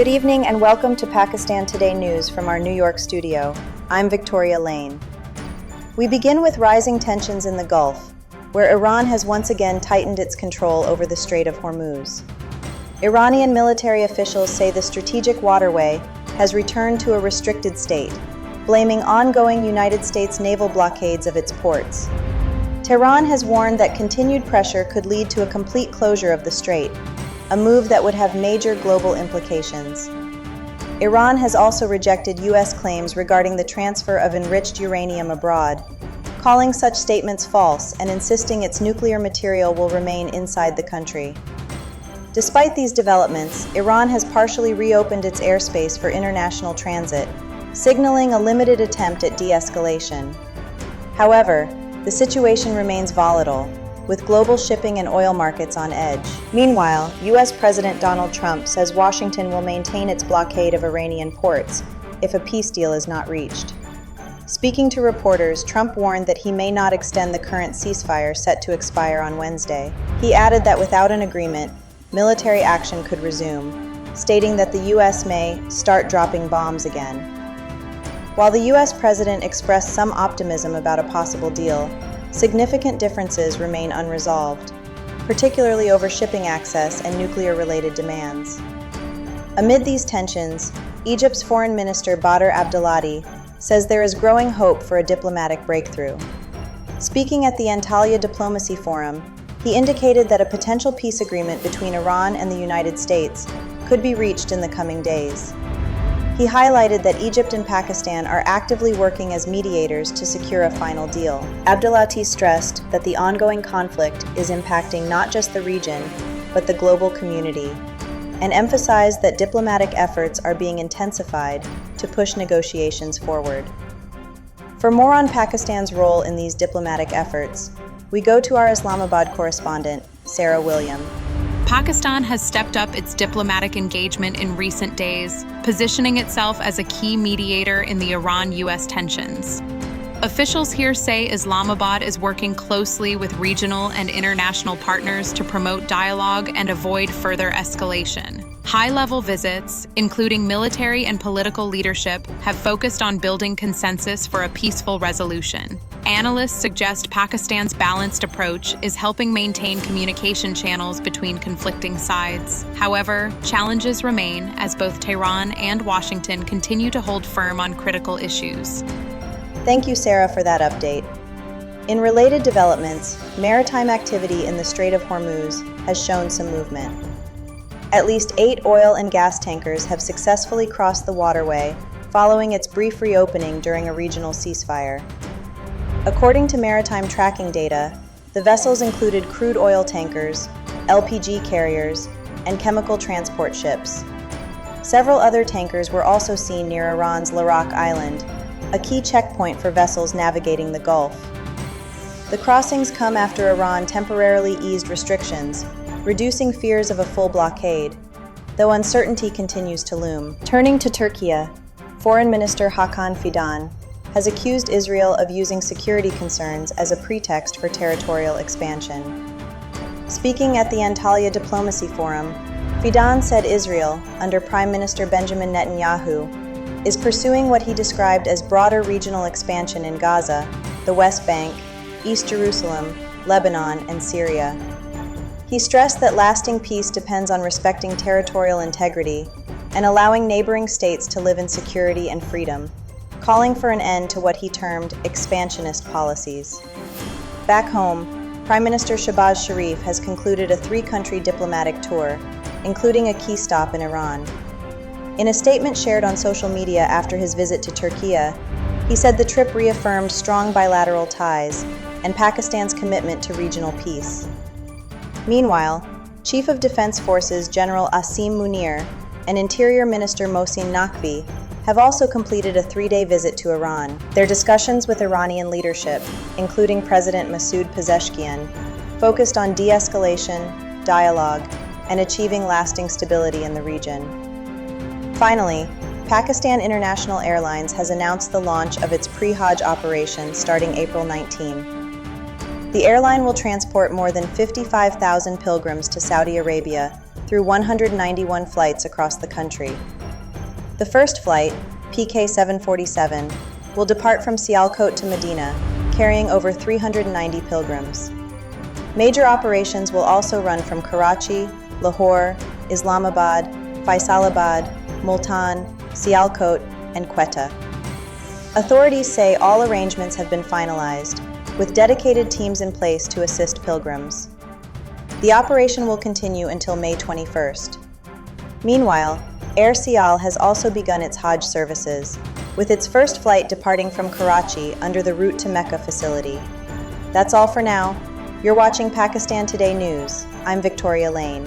Good evening and welcome to Pakistan Today News from our New York studio. I'm Victoria Lane. We begin with rising tensions in the Gulf, where Iran has once again tightened its control over the Strait of Hormuz. Iranian military officials say the strategic waterway has returned to a restricted state, blaming ongoing United States naval blockades of its ports. Tehran has warned that continued pressure could lead to a complete closure of the strait, a move that would have major global implications. Iran has also rejected U.S. claims regarding the transfer of enriched uranium abroad, calling such statements false and insisting its nuclear material will remain inside the country. Despite these developments, Iran has partially reopened its airspace for international transit, signaling a limited attempt at de-escalation. However, the situation remains volatile, with global shipping and oil markets on edge. Meanwhile, U.S. President Donald Trump says Washington will maintain its blockade of Iranian ports if a peace deal is not reached. Speaking to reporters, Trump warned that he may not extend the current ceasefire set to expire on Wednesday. He added that without an agreement, military action could resume, stating that the U.S. may start dropping bombs again. While the U.S. president expressed some optimism about a possible deal, significant differences remain unresolved, particularly over shipping access and nuclear-related demands. Amid these tensions, Egypt's Foreign Minister Badr Abdelhadi says there is growing hope for a diplomatic breakthrough. Speaking at the Antalya Diplomacy Forum, he indicated that a potential peace agreement between Iran and the United States could be reached in the coming days. He highlighted that Egypt and Pakistan are actively working as mediators to secure a final deal. Abdelhadi stressed that the ongoing conflict is impacting not just the region, but the global community, and emphasized that diplomatic efforts are being intensified to push negotiations forward. For more on Pakistan's role in these diplomatic efforts, we go to our Islamabad correspondent, Sarah William. Pakistan has stepped up its diplomatic engagement in recent days, positioning itself as a key mediator in the Iran-US tensions. Officials here say Islamabad is working closely with regional and international partners to promote dialogue and avoid further escalation. High-level visits, including military and political leadership, have focused on building consensus for a peaceful resolution. Analysts suggest Pakistan's balanced approach is helping maintain communication channels between conflicting sides. However, challenges remain as both Tehran and Washington continue to hold firm on critical issues. Thank you, Sarah, for that update. In related developments, maritime activity in the Strait of Hormuz has shown some movement. At least 8 oil and gas tankers have successfully crossed the waterway following its brief reopening during a regional ceasefire. According to maritime tracking data, the vessels included crude oil tankers, LPG carriers, and chemical transport ships. Several other tankers were also seen near Iran's Larak Island, a key checkpoint for vessels navigating the Gulf. The crossings come after Iran temporarily eased restrictions, reducing fears of a full blockade, though uncertainty continues to loom. Turning to Turkey, Foreign Minister Hakan Fidan has accused Israel of using security concerns as a pretext for territorial expansion. Speaking at the Antalya Diplomacy Forum, Fidan said Israel, under Prime Minister Benjamin Netanyahu, is pursuing what he described as broader regional expansion in Gaza, the West Bank, East Jerusalem, Lebanon, and Syria. He stressed that lasting peace depends on respecting territorial integrity and allowing neighboring states to live in security and freedom, calling for an end to what he termed expansionist policies. Back home, Prime Minister Shehbaz Sharif has concluded a 3-country diplomatic tour, including a key stop in Iran. In a statement shared on social media after his visit to Turkey, he said the trip reaffirmed strong bilateral ties and Pakistan's commitment to regional peace. Meanwhile, Chief of Defense Forces General Asim Munir and Interior Minister Mohsin Naqvi have also completed a 3-day visit to Iran. Their discussions with Iranian leadership, including President Masoud Pezeshkian, focused on de-escalation, dialogue, and achieving lasting stability in the region. Finally, Pakistan International Airlines has announced the launch of its pre-Hajj operation starting April 19. The airline will transport more than 55,000 pilgrims to Saudi Arabia through 191 flights across the country. The first flight, PK-747, will depart from Sialkot to Medina, carrying over 390 pilgrims. Major operations will also run from Karachi, Lahore, Islamabad, Faisalabad, Multan, Sialkot, and Quetta. Authorities say all arrangements have been finalized, with dedicated teams in place to assist pilgrims. The operation will continue until May 21st. Meanwhile, Air Sial has also begun its Hajj services, with its first flight departing from Karachi under the Route to Mecca facility. That's all for now. You're watching Pakistan Today News. I'm Victoria Lane.